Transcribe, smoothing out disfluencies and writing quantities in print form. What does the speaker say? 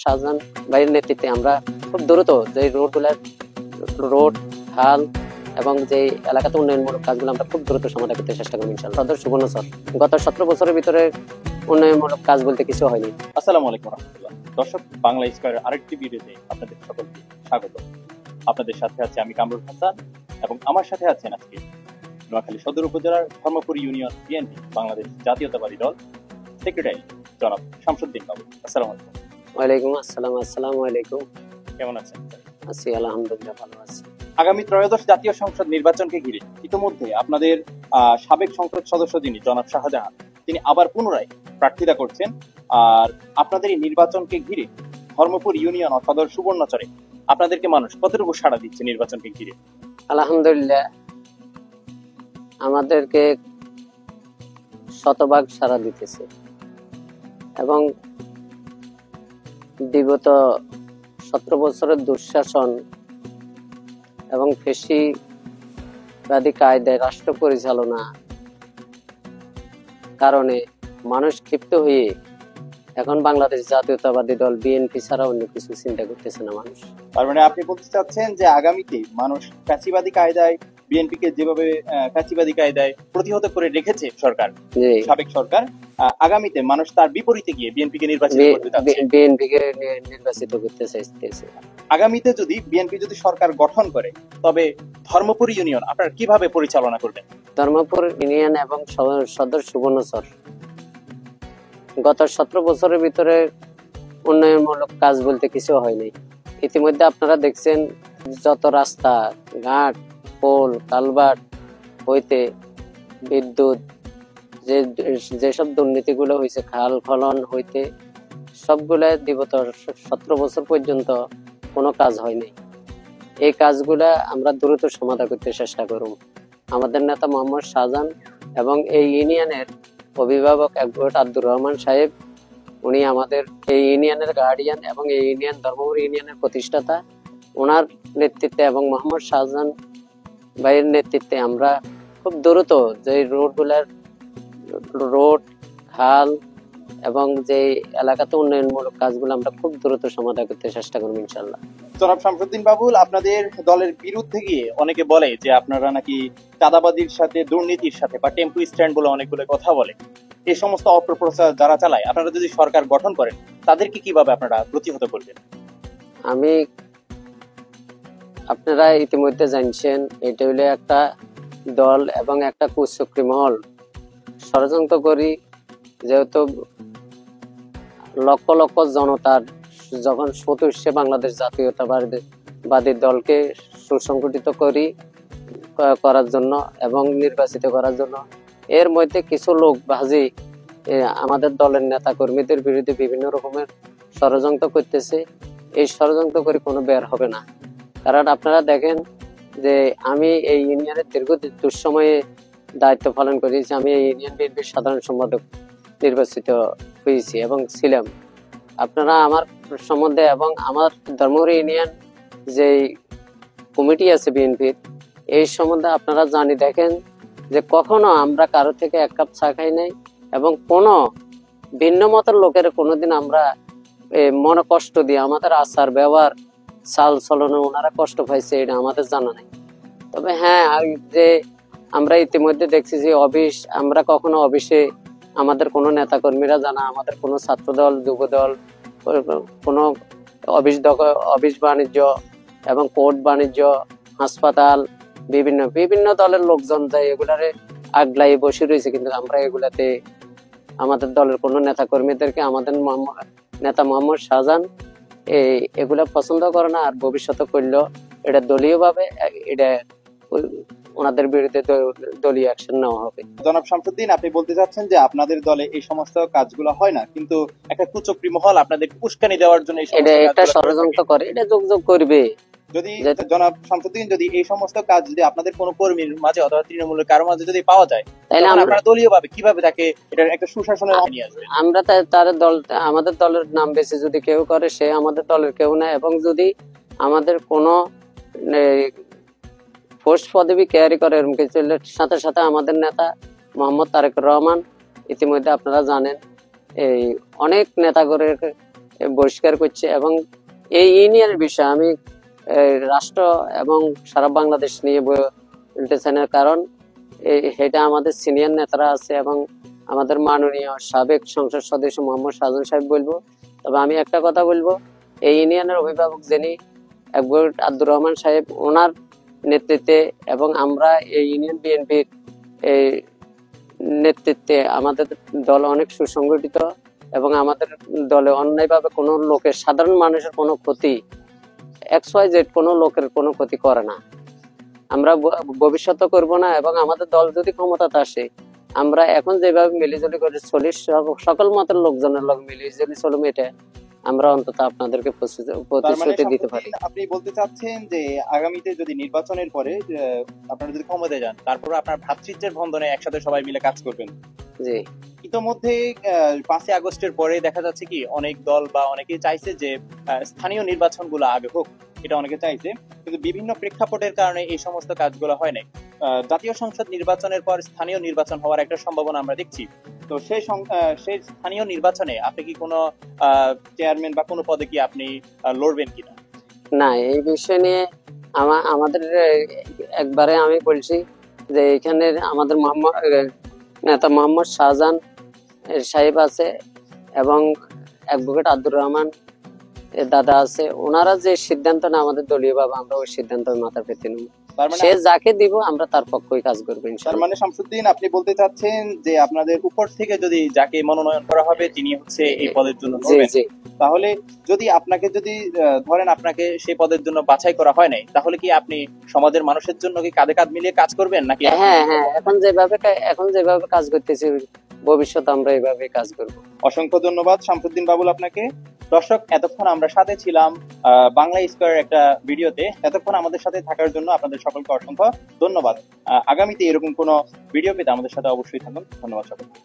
শাহজাহান ভাইয়ের নেতৃত্বে আমরা খুব দ্রুত যে রোড খাল এবং যে এলাকাতে উন্নয়নমূলক কাজগুলো আমরা খুব দ্রুত সমাধান করতে চেষ্টা করবো ইনশাআল্লাহ। সদর সুবর্ণচর গত 17 বছরের ভিতরে উন্নয়নমূলক কাজ বলতে কিছু হয়নি। আসসালামু আলাইকুম রাহমাতুল্লাহ। দর্শক, বাংলা স্কয়ারের আরেকটি ভিডিওতে আপনাদের সকলকে স্বাগত। আপনাদের সাথে আছে আমি কামরুল হাসান এবং আমার সাথে আছেন আজকে নোয়াখালী সদর উপজেলার ধর্মপুর ইউনিয়ন বিএনপি বাংলাদেশ জাতীয়তাবাদী দল সেক্রেটারি জনাব শামসুদ্দিন বাবু। আসসালামু আলাইকুম। ওয়ালাইকুম আসসালাম। আসসালামু আলাইকুম। কেমন আছেন? আছি আলহামদুলিল্লাহ, ভালো আছি। আগামী ত্রয়োদশ জাতীয় সংসদ নির্বাচনকে ঘিরে ইতিমধ্যে আপনাদের সাবেক সংসদ সদস্য যিনি জনাব শাহজাহান, তিনি আবার পুনরায় প্রার্থিতা করছেন। আর আপনাদের এই নির্বাচনকে ঘিরে ধর্মপুর ইউনিয়ন ও সদর সুবর্ণচরে আপনাদেরকে মানুষ কতটুকু সাড়া দিচ্ছে নির্বাচনকে ঘিরে? আলহামদুলিল্লাহ, আমাদেরকে শতভাগ সাড়া দিতেছে এবং বিগত 17 বছরের দুঃশাসন এবং ফ্যাসিবাদী কায়দায় রাষ্ট্র পরিচালনা কারণে মানুষ ক্ষিপ্ত হয়ে এখন বাংলাদেশ জাতীয়তাবাদী দল বিএনপি ছাড়া অন্য কিছু চিন্তা করতেছে না মানুষ। তার মানে আপনি বলতে চাচ্ছেন যে আগামীতে মানুষ ফ্যাসিবাদী কায়দায় বিএনপিকে যেভাবে ফ্যাসিবাদী কায়দায় প্রতিহত করে রেখেছে সরকার, সাবেক সরকার, আগামীতে মানুষ তার বিপরীতে গিয়ে বিএনপিকে নির্বাচিত করতে চাচ্ছে, বিএনপিকে নির্বাচিত করতে চাইছে। আগামীতে যদি বিএনপি যদি সরকার গঠন করে তবে ধর্মপুর ইউনিয়ন আপনারা কিভাবে পরিচালনা করবেন? ধর্মপুর ইউনিয়ন এবং সদর সুবর্ণচর গত 17 বছরের ভিতরে উন্নয়নমূলক কাজ বলতে কিছু হয়নি। ইতিমধ্যে আপনারা দেখছেন যত রাস্তা ঘাট পোল কালভার্ট হইতে বিদ্যুৎ যেসব দুর্নীতিগুলো হয়েছে খাল খনন হইতে সবগুলা বিগত 17 বছর পর্যন্ত কোনো কাজ হয়নি। এই কাজগুলা আমরা দ্রুত সমাধান করতে চেষ্টা করব। আমাদের নেতা মোহাম্মদ শাহজাহান এবং এই ইউনিয়নের অভিভাবক অ্যাডভোকেট আব্দুর রহমান সাহেব, উনি আমাদের এই ইউনিয়নের গার্ডিয়ান এবং এই ইউনিয়ন ধর্মপুর ইউনিয়নের প্রতিষ্ঠাতা। ওনার নেতৃত্বে এবং মোহাম্মদ শাহজাহান ভাইয়ের নেতৃত্বে আমরা খুব দ্রুত যে রোড খাল এবং যে এলাকাতে উন্নয়নমূলক কাজগুলো আমরা খুব দ্রুত সমাধান করতে চেষ্টা করবো ইনশাআল্লাহ। জনাব শামসুদ্দিন বাবুল, আপনাদের দলের বিরুদ্ধে গিয়ে অনেকে বলে যে আপনারা নাকি চাঁদাবাজির সাথে দুর্নীতির সাথে বা টেম্পু স্ট্যান্ড বলে অনেকগুলো কথা বলে। এই সমস্ত অপপ্রচার যারা চালায়, আপনারা যদি সরকার গঠন করেন তাদেরকে কিভাবে আপনারা প্রতিহত করবেন? আপনারা ইতিমধ্যে জানছেন এটা হলো একটা দল এবং একটা কুচক্রী মহল ষড়যন্ত্র করি, যেহেতু লক্ষ লক্ষ জনতার যখন সদস্যে বাংলাদেশ জাতীয়তাবাদী দলকে সুসংগঠিত করার জন্য এবং নির্বাচিত করার জন্য এর মধ্যে কিছু লোক বাজি আমাদের দলের নেতা কর্মীদের বিরুদ্ধে বিভিন্ন রকমের ষড়যন্ত্র করতেছে। এই ষড়যন্ত্র করে কোনো বের হবে না। কারণ আপনারা দেখেন যে আমি এই ইউনিয়নের দীর্ঘ দুঃসময়ে দায়িত্ব পালন করেছি। আমি এই ইউনিয়ন বিএনপির সাধারণ সম্পাদক নির্বাচিত হয়েছি এবং ছিলাম। আপনারা আমার সম্বন্ধে এবং আমার ধর্মপুর ইউনিয়ন যে কমিটি আছে বিএনপির, এই সম্বন্ধে আপনারা জানি দেখেন যে কখনো আমরা কারো থেকে এক কাপ চা খাই নাই এবং কোনো ভিন্ন মতের লোকের কোনোদিন আমরা মনে কষ্ট দিয়ে আমাদের আচার ব্যবহার চাল চলনে ওনারা কষ্ট পাইছে এটা আমাদের জানা নাই। তবে হ্যাঁ, যে আমরা ইতিমধ্যে দেখছি যে আমরা কখনো অফিসে আমাদের কোনো নেতা কর্মীরা জানা, আমাদের কোনো ছাত্র দল যুব দল কোনো অফিস বাণিজ্য এবং কোর্ট বাণিজ্য হাসপাতাল বিভিন্ন দলের লোকজন যায় এগুলারে আগলাই বসে রয়েছে, কিন্তু আমরা এগুলাতে আমাদের দলের কোনো নেতা কর্মীদেরকে আমাদের নেতা মোহাম্মদ শাহজাহান এগুলা পছন্দ করে না। আর ভবিষ্যতে করলেও এটা দলীয় ভাবে এটা ওনাদের বিরুদ্ধে দলীয় অ্যাকশন নেওয়া হবে। জনাব শামসুদ্দিন, আপনি বলতে চাচ্ছেন যে আপনাদের দলে এই সমস্ত কাজগুলো হয় না, কিন্তু একটা কুচক্রী মহল আপনাদের উস্কানি দেওয়ার জন্য এটা ষড়যন্ত্র করে, এটা যোগাযোগ করবে। যদি জনাব শামসুদ্দিন, যদি এই সমস্ত কাজ যদি আপনাদের কোনো কর্মীর মাঝে অথবা তৃণমূলের কারো মাঝে যদি পাওয়া যায়, তাহলে আপনারা দলীয় ভাবে কিভাবে তাকে এটা একটা সুশাসনের নিয়ে আসবেন? আমরা তার দল আমাদের দলের নাম বেশি যদি কেউ করে সে আমাদের দলের কেউ না, এবং যদি আমাদের কোনো পোস্ট পদবি ক্যারি করে এরকম কিছু সাথে সাথে আমাদের নেতা মোহাম্মদ তারেক রহমান, ইতিমধ্যে আপনারা জানেন এই অনেক নেতা করে বহিষ্কার করছে। এবং এই ইউনিয়নের বিষয়ে আমি রাষ্ট্র এবং সারা বাংলাদেশ নিয়ে বলতে চাই না, কারণ এটা আমাদের সিনিয়র নেতারা আছে এবং আমাদের মাননীয় সাবেক সংসদ সদস্য মোহাম্মদ শাহজাহান সাহেব বলবো। তবে আমি একটা কথা বলবো, এই ইউনিয়নের অভিভাবক যিনি অ্যাডভোকেট আব্দুর রহমান সাহেব, ওনার নেতৃত্বে এবং আমরা এই ইউনিয়ন বিএনপির এই নেতৃত্বে আমাদের দল অনেক সুসংগঠিত এবং আমাদের দলে অন্যায়ভাবে কোনো লোকের, সাধারণ মানুষের কোনো ক্ষতি, XYZ কোনো লোকের কোনো ক্ষতি করে না, আমরা ভবিষ্যতে করব না। এবং আমাদের দল যদি ক্ষমতাতে আসে, আমরা এখন যেভাবে মিলিজুলি করে চলি, সকল মতের লোকজনের লোক মিলিজুলি চলুম, এটা আমরা অন্তত আপনাদেরকে প্রতিশ্রুতি দিতে পারি। আপনি বলতে চাচ্ছেন যে আগামীতে যদি নির্বাচনের পরে আপনারা যদি ক্ষমতায় যান, তারপর আপনার ভ্রাতৃত্বের বন্ধনে একসাথে সবাই মিলে কাজ করবেন। জি, ইতোমধ্যে 5ই আগস্টের পরে দেখা যাচ্ছে কি অনেক দল বা অনেকেই চাইছে যে স্থানীয় নির্বাচনগুলো আগে হোক, এটা অনেকে চাইছে, কিন্তু বিভিন্ন প্রেক্ষাপটের কারণে এই সমস্ত কাজগুলো হয় নাই। জাতীয় সংসদ নির্বাচনের পর স্থানীয় নির্বাচন হওয়ার একটা সম্ভাবনা আমরা দেখছি। তো সেই স্থানীয় নির্বাচনে আপনি কি কোনো চেয়ারম্যান বা কোনো পদে কি আপনি লড়বেন কিনা? না, এই বিষয় নিয়ে আমাদের একবারে আমি বলছি যে এখানে আমাদের নেতা মোহাম্মদ শাহজাহান সাহেব আছে এবং অ্যাডভোকেট আব্দুর রহমান দাদা আছে, ওনারা যে সিদ্ধান্ত না আমাদের দলীয় ভাবে আমরা ওই সিদ্ধান্ত মাথা পেতে নেব। সে যাকে দিব আমরা তার পক্ষই কাজ করবো তার ইনশাআল্লাহ। মানে শামসুদ্দিন, আপনি বলতে চাচ্ছেন যে আপনাদের উপর থেকে যদি যাকে মনোনয়ন করা হবে তিনি হচ্ছে এই পদের জন্য লড়বেন। তাহলে যদি ধরেন আপনাকে সেই পদের জন্য বাছাই করা হয় নাই, তাহলে কি আপনি সমাজের মানুষের জন্য কি কাঁধে কাঁধ মিলিয়ে কাজ করবেন নাকি? হ্যাঁ, এখন যেভাবে কাজ করতেছি ভবিষ্যতে আমরা এইভাবে কাজ করব। অসংখ্য ধন্যবাদ শামসুদ্দিন বাবুল আপনাকে। দর্শক, এতক্ষণ আমরা সাথে ছিলাম বাংলা স্কয়ার একটা ভিডিওতে। এতক্ষণ আমাদের সাথে থাকার জন্য আপনাদের সকলকে অসংখ্য ধন্যবাদ। আগামীতে এরকম কোনো ভিডিও পেতে আমাদের সাথে অবশ্যই থাকুন। ধন্যবাদ সকলকে।